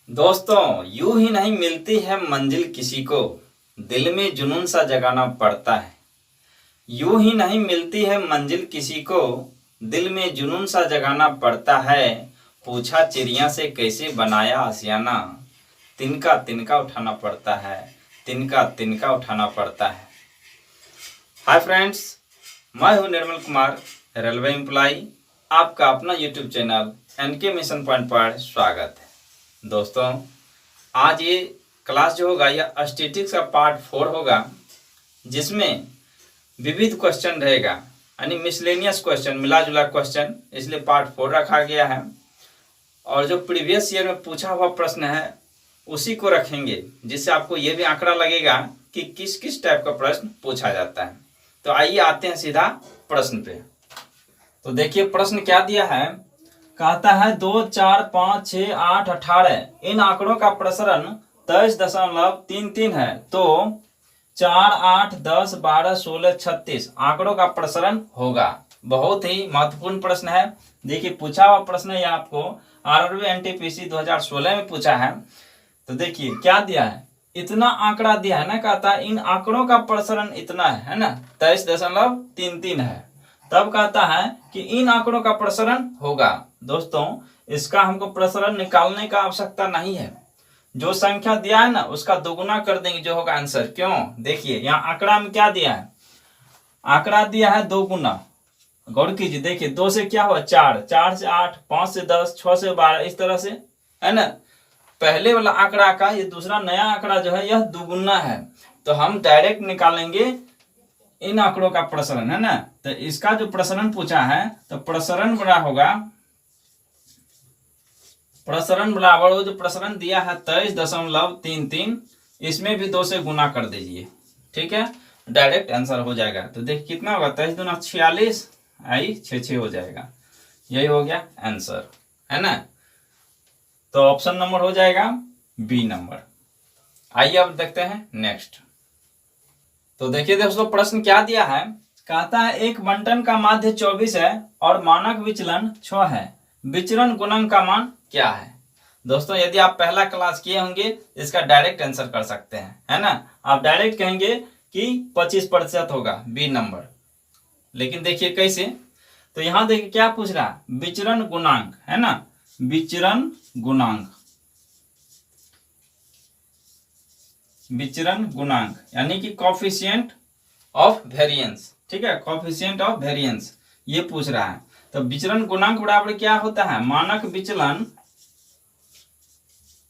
दोस्तों, यूं ही नहीं मिलती है मंजिल किसी को, दिल में जुनून सा जगाना पड़ता है। यूं ही नहीं मिलती है मंजिल किसी को, दिल में जुनून सा जगाना पड़ता है। पूछा चिड़िया से कैसे बनाया आशियाना, तिनका तिनका उठाना पड़ता है, तिनका तिनका उठाना पड़ता है। हाय फ्रेंड्स, मैं हूं निर्मल कुमार, रेलवे एम्प्लॉय। आपका अपना YouTube channel NK mission point पर स्वागत है। दोस्तों, आज ये क्लास जो होगा यह स्टैटिस्टिक्स का पार्ट 4 होगा, जिसमें विविध क्वेश्चन रहेगा, यानी मिसलेनियस क्वेश्चन, मिला जुला क्वेश्चन, इसलिए पार्ट 4 रखा गया है। और जो प्रीवियस ईयर में पूछा हुआ प्रश्न है उसी को रखेंगे, जिससे आपको ये भी आंकड़ा लगेगा कि किस किस टाइप का प्रश्न पूछा जाता है। तो आइए आते हैं सीधा प्रश्न पे। तो देखिए प्रश्न क्या दिया है। कहता है 2, 4, 5, 6, 8, 18 इन आंकड़ों का प्रसरण 23.33 है, तो 4, 8, 10, 12, 16, 36 आंकड़ों का प्रसरण होगा। बहुत ही महत्वपूर्ण प्रश्न है। देखिए पूछा हुआ प्रश्न है, आपको आरआरबी एनटीपीसी 2016 में पूछा है। तो देखिए क्या दिया है, इतना आंकड़ा दिया है ना, कहता है इन आंकड़ों का प्रसरण इतना है ना, 23.33 है। तब कहता है कि इन आंकड़ों का प्रसरण होगा। दोस्तों, इसका हमको प्रसरण निकालने का आवश्यकता नहीं है। जो संख्या दिया है ना उसका दोगुना कर देंगे, जो होगा आंसर। क्यों? देखिए यहाँ आंकड़ा में क्या दिया है, आंकड़ा दिया है 2 गुना। गौर कीजिए, देखिए 2 से क्या हुआ 4, 4 से 8, 5 से 10, 6 से 12, इस तरह से है ना। पहले वाला आंकड़ा का ये दूसरा नया आंकड़ा जो है यह दुगुना है, तो हम डायरेक्ट निकालेंगे इन आंकड़ों का प्रसरण, है ना। तो इसका जो प्रसरण पूछा है, तो प्रसरण बड़ा होगा, प्रसरण बराबर वो जो प्रसरण दिया है 23.33, इसमें भी 2 से गुना कर दीजिए, ठीक है, डायरेक्ट आंसर हो जाएगा। तो देखिए कितना होगा, 23 दूना 46, आई 6 हो जाएगा। यही हो गया आंसर, है ना। तो ऑप्शन नंबर हो जाएगा बी नंबर। आइए अब देखते हैं नेक्स्ट। तो देखिए दोस्तों प्रश्न क्या दिया है। कहता है एक बंटन का माध्य 24 है और मानक विचलन 6 है, विचरण गुणांक का मान क्या है। दोस्तों, यदि आप पहला क्लास किए होंगे इसका डायरेक्ट आंसर कर सकते हैं, है ना। आप डायरेक्ट कहेंगे कि 25% होगा, बी नंबर। लेकिन देखिए कैसे, तो यहां देखिए क्या पूछ रहा है, विचरण गुणांक, है ना, विचरण गुणांक, विचरण गुणांक यानी कि कोफिशिएंट ऑफ वेरिएंस, ठीक है, कोफिशिएंट ऑफ वेरिएंस ये पूछ रहा है। तो विचरण गुणांक बराबर क्या होता है, मानक विचलन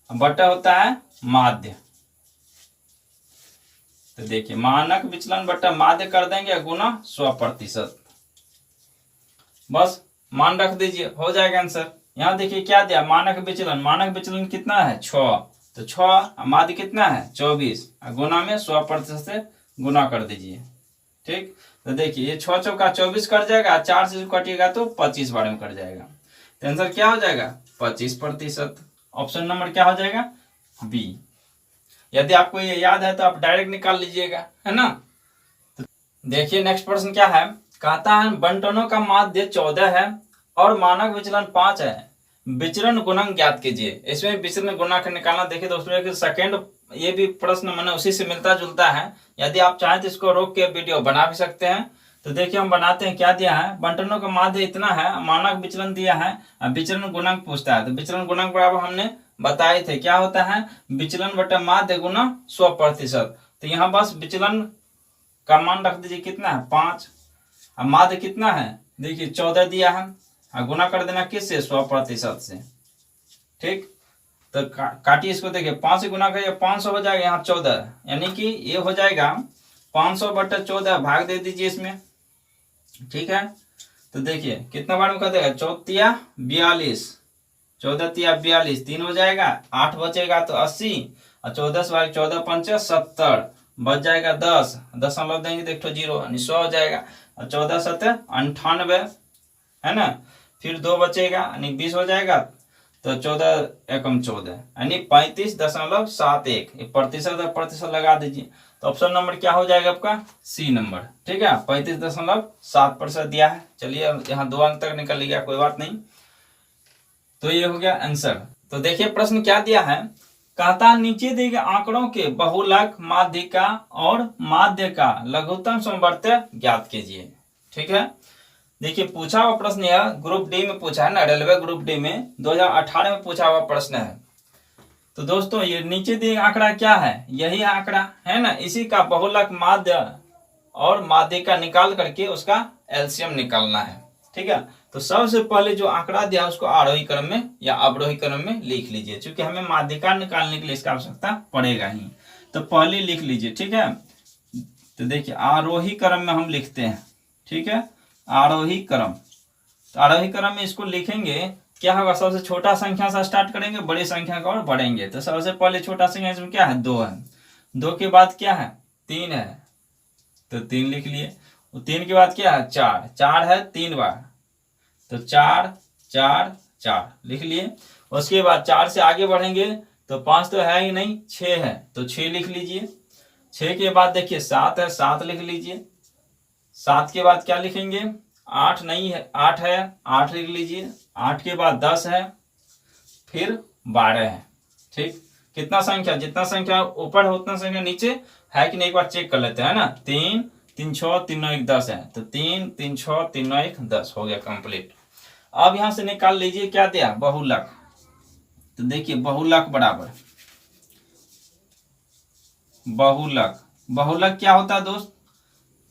बटा होता है माध्य। तो देखिए मानक विचलन बटा माध्य कर देंगे गुना 100%, बस मान रख दीजिए, हो जाएगा आंसर। यहाँ देखिए क्या दिया, मानक विचलन कितना है 6, तो 6 माध्य कितना है 24, गुना में 100% से गुना कर दीजिए, ठीक। तो देखिए ये 6 चौका 24 कट जाएगा, 4 से कटिएगा तो 25 बार में कट जाएगा। तो आंसर क्या हो जाएगा 25%। ऑप्शन नंबर क्या हो जाएगा बी। यदि आपको ये याद है तो आप डायरेक्ट निकाल लीजिएगा, है ना। तो देखिए नेक्स्ट प्रश्न क्या है। कहता है बंटनों का माध्य 14 है और मानक विचलन 5 है, विचरण गुणांक ज्ञात कीजिए। इसमें विचरण गुणांक निकालना, देखिए दोस्तों सेकंड ये भी प्रश्न मैंने उसी से मिलता जुलता है। यदि आप चाहें तो इसको रोक के वीडियो बना भी सकते हैं। तो देखिए हम बनाते हैं। क्या दिया है, बंटनों का माध्य इतना है, मानक विचलन दिया है, विचरण गुणांक पूछता है। तो विचरण गुणांक बराबर हमने बताए थे क्या होता है, विचलन बटा माध्य गुना 100%। तो यहाँ बस विचलन का मान रख दीजिए, कितना है 5, अब माध्य कितना है देखिए 14 दिया है, गुना कर देना किससे 100% से, ठीक। तो काटिए इसको, देखिए 5 से गुना करिए 500 हो जाएगा, यहाँ 14, यानी कि ये हो जाएगा 500 बटा 14, भाग दे दीजिए इसमें, ठीक है। तो देखिए कितना बार में कर देगा, 4 42, 14 42, 3 हो जाएगा, 8 बचेगा तो 80, और 14 से 14 पंच 70, बच जाएगा 10, 10 हम लोग देंगे तो 0 यानी 100 हो जाएगा, और 14 7 98, है ना। फिर 2 बचेगा यानी 20 हो जाएगा, तो 14 एकम 14 यानी 35.71 प्रतिशत लगा दीजिए। तो ऑप्शन नंबर क्या हो जाएगा आपका सी नंबर, ठीक है, 35.7% दिया है। चलिए यहाँ 2 अंक तक निकल गया, कोई बात नहीं। तो ये हो गया आंसर। तो देखिए प्रश्न क्या दिया है, कहता है नीचे दिए गए आंकड़ों के बहुलक, माध्यिका और माध्य का लघुत्तम समवर्त्य ज्ञात कीजिए। ठीक है, देखिए पूछा हुआ प्रश्न यह ग्रुप डी में पूछा है ना, रेलवे ग्रुप डी में 2018 में पूछा हुआ प्रश्न है। तो दोस्तों ये नीचे दिए आंकड़ा क्या है, यही आंकड़ा है ना, इसी का बहुलक, माध्य और माध्यिका निकाल करके उसका एलसीएम निकालना है। ठीक है, तो सबसे पहले जो आंकड़ा दिया उसको आरोही क्रम में या अवरोही क्रम में लिख लीजिए, क्योंकि हमें माध्यिका निकालने के लिए इसका आवश्यकता पड़ेगा ही, तो पहले लिख लीजिए। ठीक है, तो देखिए आरोही क्रम में हम लिखते हैं। ठीक है, आरोही क्रम, तो आरोही क्रम में इसको लिखेंगे क्या होगा, सबसे छोटा संख्या से स्टार्ट करेंगे, बड़ी संख्या का और बढ़ेंगे। तो सबसे पहले छोटा संख्या इसमें क्या है, 2 है, 2 के बाद क्या है, 3 है, तो 3 लिख लिए। 3 के बाद क्या है, 4, 4 है 3 बार, तो 4 4 4 लिख लिए। उसके बाद 4 से आगे बढ़ेंगे तो 5 तो है ही नहीं, 6 है, तो 6 लिख लीजिए। 6 के बाद देखिए 7 है, 7 लिख लीजिए। 7 के बाद क्या लिखेंगे, 8 नहीं है, 8 है, 8 लिख लीजिए। 8 के बाद 10 है, फिर 12 है। ठीक, कितना संख्या, जितना संख्या ऊपर है उतना संख्या नीचे है कि नहीं, एक बार चेक कर लेते हैं ना। 3 3 6 3 9 1 10 है, तो 3 3 6 3 9 1 10 हो गया कंप्लीट। अब यहां से निकाल लीजिए क्या दिया, बहुलक। तो देखिए बहुलक बराबर बहुलक, बहुलक क्या होता है दोस्त,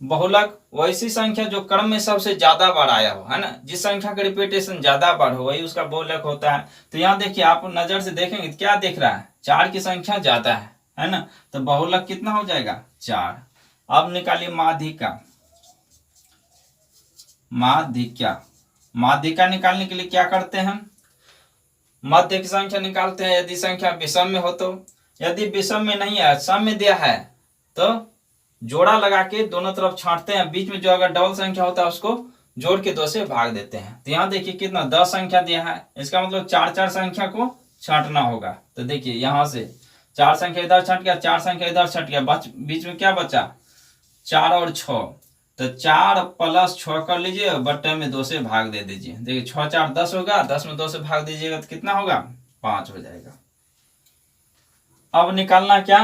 बहुलक वैसी संख्या जो क्रम में सबसे ज्यादा बार आया हो, है ना, जिस संख्या का रिपीटेशन ज्यादा बार हो वही उसका बहुलक होता है। तो यहाँ देखिए आप नजर से देखेंगे क्या दिख रहा है, 4 की संख्या ज्यादा है ना, तो बहुलक कितना हो जाएगा, 4। अब निकालिए माध्यिका, माध्यिका, माध्यिका निकालने के लिए क्या करते हैं, मध्य की संख्या निकालते हैं यदि संख्या विषम में हो तो। यदि विषम में नहीं है, सम में दिया है, तो जोड़ा लगा के दोनों तरफ छांटते हैं, बीच में जो अगर डबल संख्या होता है उसको जोड़ के 2 से भाग देते हैं। तो यहाँ देखिए कितना 10 संख्या दिया है, इसका मतलब 4 4 संख्या को छांटना होगा। तो देखिए यहाँ से 4 संख्या इधर छट गया, 4 संख्या इधर छट गया, बीच में क्या बचा, 4 और 6, तो 4 + 6 कर लीजिए, बट्टे में 2 से भाग दे दीजिए। देखिए 6 4 10 होगा, 10 में 2 से भाग दीजिएगा तो कितना होगा, 5 हो जाएगा। अब निकालना क्या,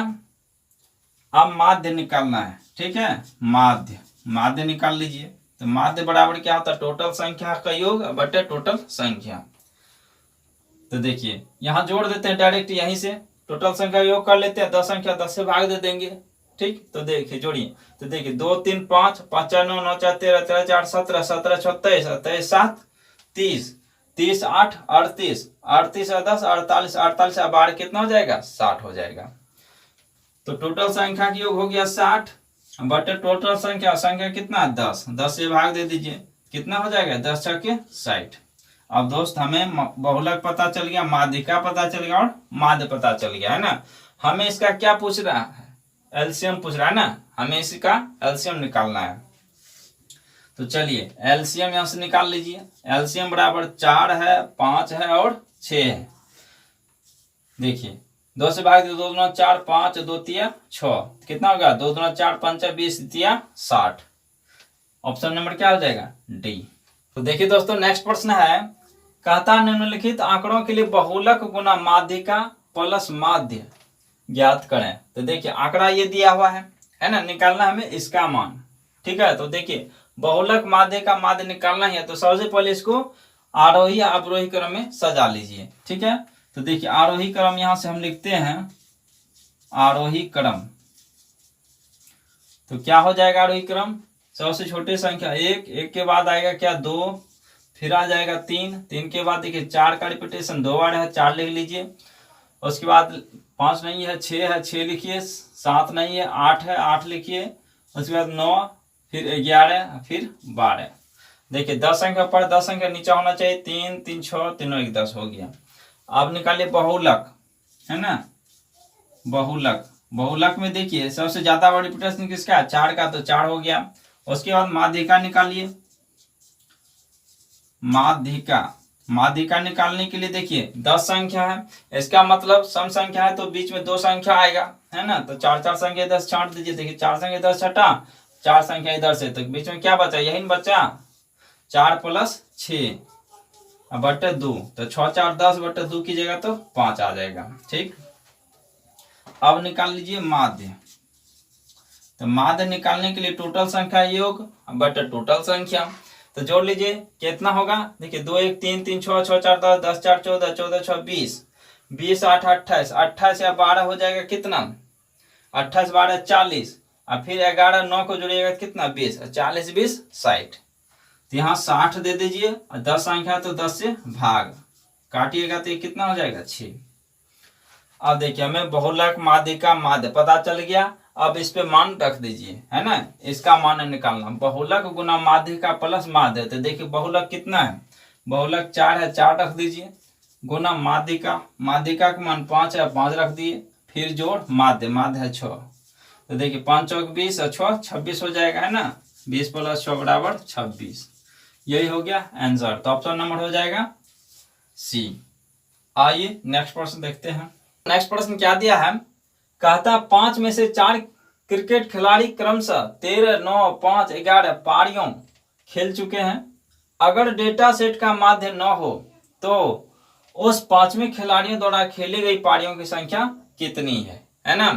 अब माध्य निकालना है। ठीक है, माध्य, माध्य निकाल लीजिए। तो माध्य बराबर क्या होता है, टोटल संख्या का योग बटे टोटल संख्या। तो देखिए यहां जोड़ देते हैं डायरेक्ट, यहीं से टोटल संख्या योग कर लेते हैं, 10 संख्या 10 से भाग दे देंगे। ठीक, तो देखिए जोड़िए, तो देखिए 2 3 5 5 4 9 9 4 13 13 4 17 17 6 23 27 7 30 30 8 38 38 और 10 48 48 और 12 कितना हो जाएगा, 60 हो जाएगा। तो टोटल संख्या का योग हो गया 60 बटे टोटल संख्या, संख्या कितना 10, 10 से भाग दे दीजिए, कितना हो जाएगा, 10 छक्के 60। अब दोस्त हमें बहुलक पता चल गया, माध्यिका पता चल गया और माध्य पता चल गया, है ना। हमें इसका क्या पूछ रहा है, एलसीएम पूछ रहा है ना, हमें इसका एलसीएम निकालना है। तो चलिए एलसीएम यहां से निकाल लीजिए। एलसीएम बराबर 4 है, 5 है और 6 है। देखिए 2 से भाग दे, 2 दूना 4 5 2 तिया 6, कितना होगा, 2 दूना 4 5 20 तिया 60। ऑप्शन नंबर क्या हो जाएगा, डी। तो देखिए दोस्तों नेक्स्ट प्रश्न है, कहता निम्नलिखित आंकड़ों के लिए बहुलक गुना माध्यिका प्लस माध्य ज्ञात करें। तो देखिए आंकड़ा ये दिया हुआ है ना, निकालना हमें इसका मान। ठीक है, तो देखिए बहुलक माध्यिका माध्य निकालना है, तो सबसे पहले इसको आरोही या अवरोही क्रम में सजा लीजिए। ठीक है, तो देखिए आरोही क्रम यहां से हम लिखते हैं, आरोही क्रम। तो क्या हो जाएगा आरोही क्रम, सबसे छोटी संख्या 1, 1 के बाद आएगा क्या 2, फिर आ जाएगा 3, 3 के बाद देखिए 4 का रिपीटेशन 2 बार है, 4 लिख लीजिए। उसके बाद 5 नहीं है, 6 है, 6 लिखिए। 7 नहीं है, 8 है, 8 लिखिए। उसके बाद 9, फिर 11, फिर 12। देखिए 10 संख्या पर 10 संख्या नीचे होना चाहिए, 3 3 6 3 1 10 हो गया। अब निकालिए बहुलक, है ना, बहुलक। बहुलक में देखिए सबसे ज्यादा बड़ा रिपीटेशन किसका है, 4 का, तो 4 हो गया। उसके बाद माध्यिका निकालिए, माध्यिका। माध्यिका निकालने के लिए देखिए 10 संख्या है, इसका मतलब सम संख्या है तो बीच में 2 संख्या आएगा, है ना। तो 4 4 संख्या 10 छांट दीजिए। देखिए 4 संख्या 10 छटा, 4 संख्या इधर से, तो बीच में क्या बचा, यही बचा 4 + 6, बटे 2, तो 6 4 10 बटे 2 कीजिएगा तो 5 आ जाएगा। ठीक, अब निकाल लीजिए माध्य। तो माध्य निकालने के लिए टोटल संख्या योग बटे टोटल संख्या, तो जोड़ लीजिए कितना होगा। देखिए 2 1 3 3 6 6 4 10 10 4 14 14 6 20 20 8 28 28 या 12 हो जाएगा कितना, 28 12 40, और फिर 11 9 को जोड़िएगा कितना 20, 40 20 60। तो यहाँ 60 दे दीजिए, और 10 संख्या तो 10 से भाग काटिएगा तो ये कितना हो जाएगा 6। अब देखिए हमें बहुलक माध्य का माध्य पता चल गया। अब इस पे मान रख दीजिए, है ना, इसका मान निकालना। बहुलक गुना माध्य का प्लस माध्य, तो देखिए बहुलक कितना है, बहुलक 4 है, 4 रख दीजिए, गुना माध्यिका, माध्यिका का मान 5 है, 5 रख दिए, फिर जोड़ माध्य, माध्य है 6। तो देखिए 5 चौक 20 और 6 26 हो जाएगा, है ना, 20 प्लस 6 बराबर 26। यही हो गया आंसर। तो ऑप्शन नंबर हो जाएगा सी। आइए नेक्स्ट प्रश्न देखते हैं। नेक्स्ट प्रश्न क्या दिया है, कहता 5 में से 4 क्रिकेट खिलाड़ी क्रमशः 13 9 5 11 पारियों खेल चुके हैं। अगर डेटा सेट का माध्य 9 हो तो उस 5वें खिलाड़ियों द्वारा खेली गई पारियों की संख्या कितनी है ना।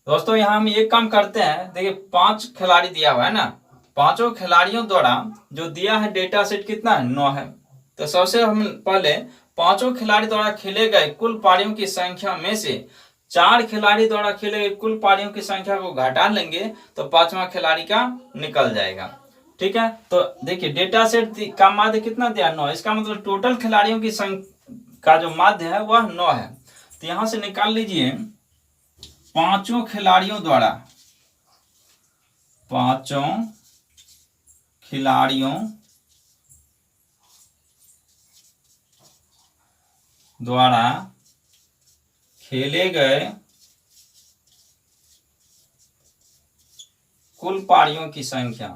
दोस्तों यहाँ हम ये काम करते हैं, देखिए 5 खिलाड़ी दिया हुआ है ना, 5 खिलाड़ियों द्वारा जो दिया है डेटा सेट कितना है 9 है। तो सबसे हम पहले 5 खिलाड़ी द्वारा खेले गए कुल पारियों की संख्या में से 4 खिलाड़ी द्वारा खेले गए कुल पारियों की संख्या को घटा लेंगे तो 5वां खिलाड़ी का निकल जाएगा। ठीक है, तो देखिए डेटा सेट का माध्य कितना दिया 9, इसका मतलब टोटल खिलाड़ियों की संख्या का जो माध्य है वह 9 है। तो यहां से निकाल लीजिए 5 खिलाड़ियों द्वारा, 5 खिलाड़ियों द्वारा खेले गए कुल पारियों की संख्या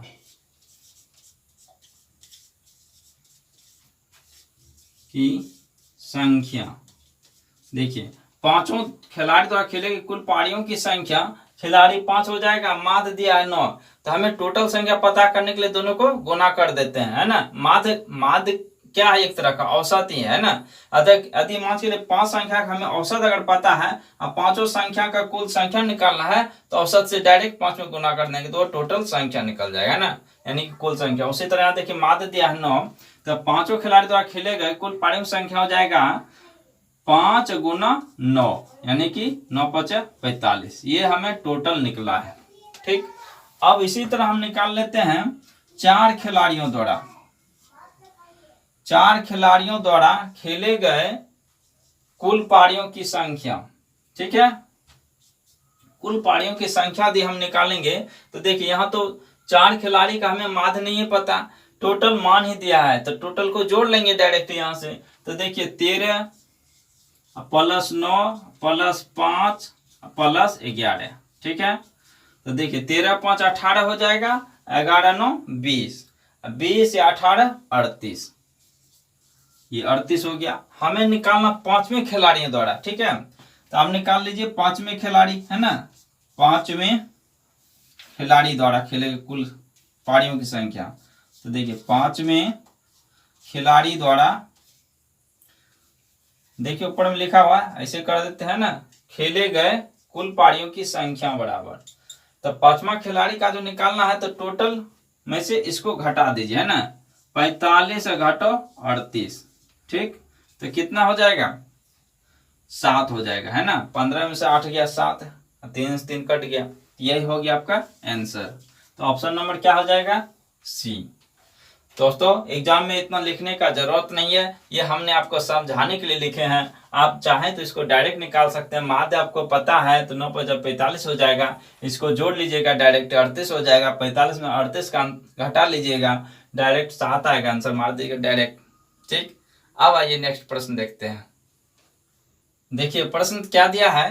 देखिए 5 खिलाड़ी द्वारा खेले गए कुल पारियों की संख्या, खिलाड़ी 5 हो जाएगा, माध्य दिया है 9, तो हमें टोटल संख्या पता करने के लिए दोनों को गुना कर देते हैं, है ना। माध्य क्या है, एक तरह का औसत ही है ना। यदि मान के लिए 5 संख्या का हमें औसत अगर पता है और 5 संख्या का कुल संख्या निकालना है तो औसत से डायरेक्ट 5 में गुना कर देंगे तो टोटल संख्या निकल जाएगा ना, यानी कि कुल संख्या। उसी तरह यहाँ देखिए माध्य दिया है 9, तो 5 खिलाड़ी द्वारा खेले गए कुल पारियों की संख्या हो जाएगा 5 गुना 9, यानी कि 9 5 45, ये हमें टोटल निकला है। ठीक, अब इसी तरह हम निकाल लेते हैं 4 खिलाड़ियों द्वारा खेले गए कुल पारियों की संख्या। ठीक है, कुल पारियों की संख्या दी हम निकालेंगे तो देखिए यहाँ तो 4 खिलाड़ी का हमें माध्य नहीं है पता, टोटल मान ही दिया है, तो टोटल को जोड़ लेंगे डायरेक्ट यहाँ से। तो देखिए 13 प्लस 9 प्लस 5 प्लस 11। ठीक है, तो देखिए 13 5 18 हो जाएगा, 11 9 20, 20 या 18 38, ये 38 हो गया। हमें निकालना 5वें खिलाड़ियों द्वारा। ठीक है, तो आप निकाल लीजिए 5वें खिलाड़ी, है ना, 5वें खिलाड़ी द्वारा खेले कुल पारियों की संख्या। तो देखिए 5वें खिलाड़ी द्वारा, देखिए ऊपर में लिखा हुआ है, ऐसे कर देते हैं ना, खेले गए कुल पारियों की संख्या बराबर। तो 5वां खिलाड़ी का जो निकालना है तो टोटल में से इसको घटा दीजिए, है ना, 45 से घटो 38। ठीक, तो कितना हो जाएगा 7 हो जाएगा, है ना, 15 में से 8 गया 7, 3 से 3 कट गया, यही हो गया आपका आंसर। तो ऑप्शन नंबर क्या हो जाएगा सी। दोस्तों एग्जाम में इतना लिखने का जरूरत नहीं है, ये हमने आपको समझाने के लिए लिखे हैं। आप चाहें तो इसको डायरेक्ट निकाल सकते हैं, माध्य आपको पता है तो 9 5 45 हो जाएगा, इसको जोड़ लीजिएगा डायरेक्ट 38 हो जाएगा, 45 में 38 का घटा लीजिएगा डायरेक्ट 7 आएगा, आंसर मार दीजिएगा डायरेक्ट। ठीक, अब आइए नेक्स्ट प्रश्न देखते हैं। देखिए प्रश्न क्या दिया है,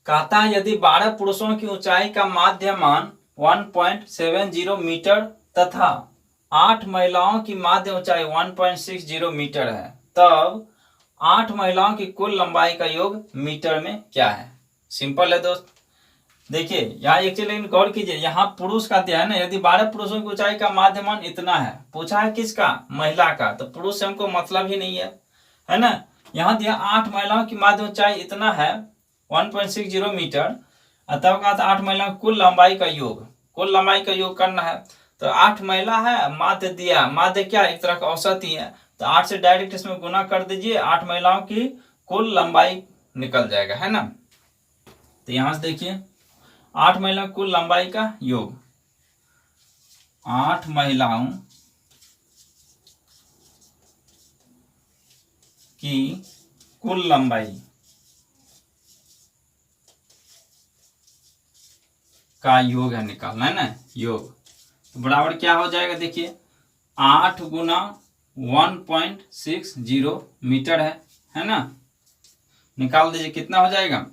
कहता है यदि 12 पुरुषों की ऊंचाई का माध्य मान 1.70 मीटर तथा 8 महिलाओं की माध्य ऊंचाई 1.60 मीटर है, तब 8 महिलाओं की कुल लंबाई का योग मीटर में क्या है। सिंपल है दोस्त, देखिए यहाँ एक चीज लेकिन गौर कीजिए, यहाँ पुरुष का दिया है ना, यदि 12 पुरुषों की ऊंचाई का माध्यमान इतना है, पूछा है किसका, महिला का, तो पुरुष से हमको मतलब ही नहीं है ना। यहाँ दिया 8 महिलाओं की माध्य ऊंचाई इतना है 1.60 मीटर, तब कहा था 8 महिलाओं की कुल लंबाई का योग, कुल लंबाई का योग करना है। तो 8 महिला है, माध्य दिया, माध्य क्या एक तरह का औसत ही है, तो 8 से डायरेक्ट इसमें गुना कर दीजिए, 8 महिलाओं की कुल लंबाई निकल जाएगा, है ना। तो यहां से देखिए 8 महिलाओं की कुल लंबाई का योग, 8 महिलाओं की कुल लंबाई का योग है, निकालना है ना योग। तो बराबर क्या हो जाएगा, देखिए 8 गुना 1.60 मीटर है ना। निकाल दीजिए कितना हो जाएगा,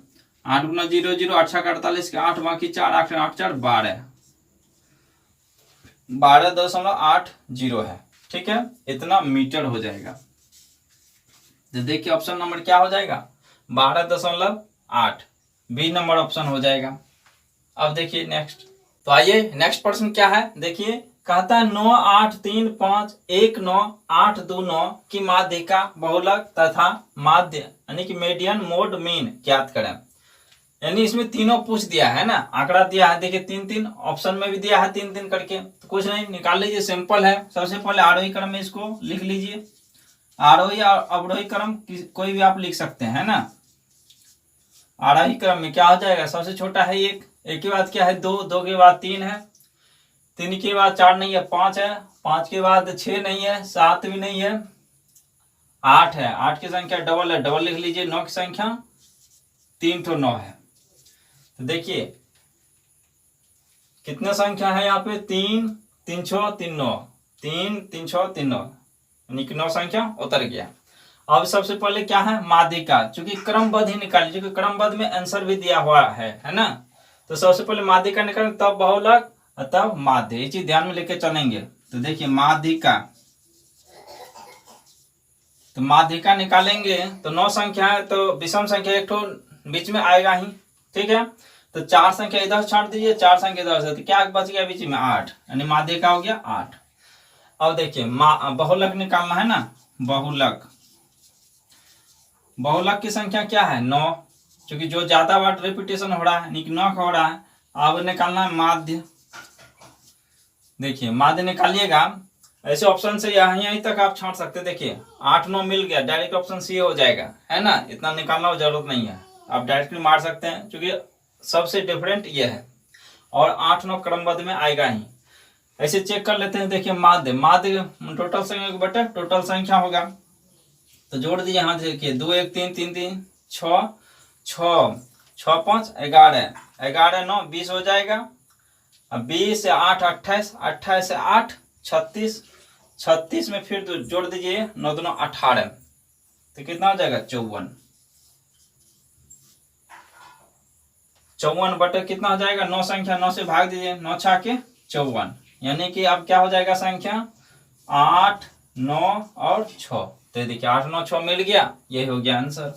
8 गुना 0 0 8 का 48 के 8 बाकी 4 8 8 4 12.80 है, ठीक है, इतना मीटर हो जाएगा। तो देखिए ऑप्शन नंबर क्या हो जाएगा, 12.8, बी नंबर ऑप्शन हो जाएगा। अब देखिए नेक्स्ट, तो आइए नेक्स्ट प्रश्न क्या है, देखिए कहता है 9 8 3 5 1 9 8 2 9 की माध्यिका बहुलक तथा माध्य यानी कि मीडियन मोड मीन ज्ञात करें। यानी इसमें तीनों पूछ दिया है ना, आंकड़ा दिया है, देखिए 3 3 ऑप्शन में भी दिया है 3 3 करके, तो कुछ नहीं, निकाल लीजिए, सिंपल है। सबसे पहले आरोही क्रम में इसको लिख लीजिए, आरोही और अवरोही क्रम कोई भी आप लिख सकते हैं ना। आरोही क्रम में क्या हो जाएगा, सबसे छोटा है 1, 1 के बाद क्या है 2, 2 के बाद 3 है, 3 के बाद 4 नहीं है 5 है, 5 के बाद 6 नहीं है, 7 भी नहीं है, 8 है, 8 की संख्या डबल है, डबल लिख लीजिए, 9 की संख्या 3 तो 9 है। तो देखिए कितना संख्या है यहाँ पे, 3 3 6 3 9, 3 3 6 3 9, यानी कि 9 संख्या उतर गया। अब सबसे पहले क्या है, माध्यिका, चूंकि क्रमबद्ध ही निकालिए, क्योंकि क्रमबद्ध में आंसर भी दिया हुआ है ना। तो सबसे पहले माध्यिका निकालेंगे, तब बहुलक, तब माध्य, ये चीज ध्यान में लेके चलेंगे। तो देखिए माध्यिका, तो माध्यिका निकालेंगे तो 9 संख्या है, तो विषम संख्या एक तो बीच में आएगा ही, ठीक है। तो 4 संख्या इधर छाट दीजिए, 4 संख्या इधर से, तो क्या बच गया बीच में 8, यानी माध्यिका हो गया 8। अब देखिए बहुलक निकालना है ना, बहुलक, बहुलक की संख्या क्या है 9, क्योंकि जो ज्यादा बार रिपीटेशन हो रहा है, यानी कि 9 हो रहा है। अब निकालना है माध्य, देखिए माध्य निकालिएगा, ऐसे ऑप्शन से यहीं तक आप छांट सकते, देखिए 8 9 मिल गया, डायरेक्ट ऑप्शन सी हो जाएगा, है ना, इतना निकालना जरूरत नहीं है, आप डायरेक्टली मार सकते हैं, क्योंकि सबसे डिफरेंट ये है, और 8 9 क्रमबद्ध में आएगा ही। ऐसे चेक कर लेते हैं, देखिए माध्य, माध्य टोटल संख्या बटे टोटल संख्या होगा, तो जोड़ दीजिए यहाँ, देखिए 2 1 3 3 3 6 6 6 5 11 11 9 20 हो जाएगा। अब 20 से 8 28, 28 से 8 36, 36 में फिर तो जोड़ दीजिए 9 2 18, तो कितना हो जाएगा 54, 54 बटे कितना हो जाएगा 9 संख्या, 9 से भाग दीजिए, 9 6 के 54, यानी कि अब क्या हो जाएगा संख्या 8 9 और 6, तो देखिए 8 9 6 मिल गया, यही हो गया आंसर।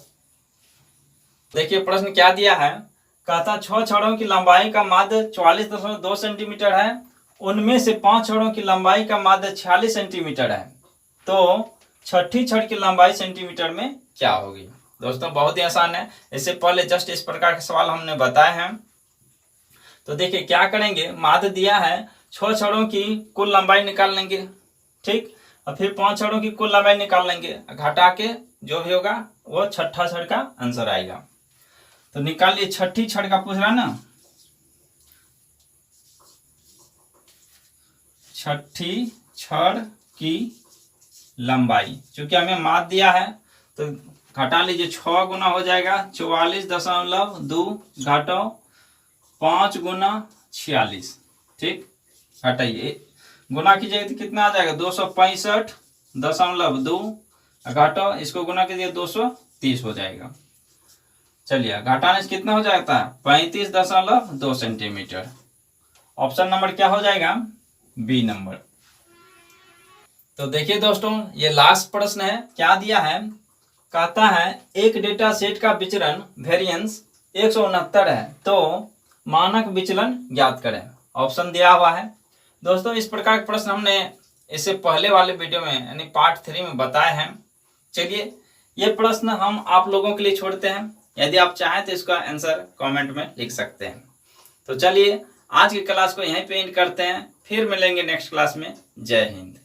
देखिए प्रश्न क्या दिया है, कहता 6 छड़ों की लंबाई का माध्य 44.2 सेंटीमीटर है, उनमें से 5 छड़ों की लंबाई का माध्य 46 सेंटीमीटर है, तो छठी छड़ की लंबाई सेंटीमीटर में क्या होगी। दोस्तों बहुत ही आसान है, इससे पहले जस्ट इस प्रकार के सवाल हमने बताए हैं। तो देखिए क्या करेंगे, माध्य दिया है, 6 छड़ों की कुल लंबाई निकाल लेंगे, ठीक, और फिर 5 छड़ों की कुल लंबाई निकाल लेंगे, घटा के जो भी होगा वो छठा छड़ का आंसर आएगा। तो निकालिए, छठी छड़ का पूछ रहा है ना, छठी छड़ की लंबाई, क्योंकि हमें माध्य दिया है तो घटा लीजिए, 6 गुना हो जाएगा 44.2 घटाओ 5 गुना 46, ठीक, घटाइए, गुना कीजिए तो कितना आ जाएगा 265.2, घटाओ इसको गुना कीजिए 230 हो जाएगा। चलिए घटाने से कितना हो जाता है 35.2 सेंटीमीटर। ऑप्शन नंबर क्या हो जाएगा, बी नंबर। तो देखिए दोस्तों ये लास्ट प्रश्न है, क्या दिया है, कहता है एक डेटा सेट का विचरण वेरिएंस 169 है, तो मानक विचलन ज्ञात करें। ऑप्शन दिया हुआ है दोस्तों। इस प्रकार के प्रश्न हमने इससे पहले वाले वीडियो में यानी पार्ट 3 में बताए हैं। चलिए ये प्रश्न हम आप लोगों के लिए छोड़ते हैं, यदि आप चाहें तो इसका आंसर कमेंट में लिख सकते हैं। तो चलिए आज की क्लास को यहीं पे एंड करते हैं, फिर मिलेंगे नेक्स्ट क्लास में। जय हिंद।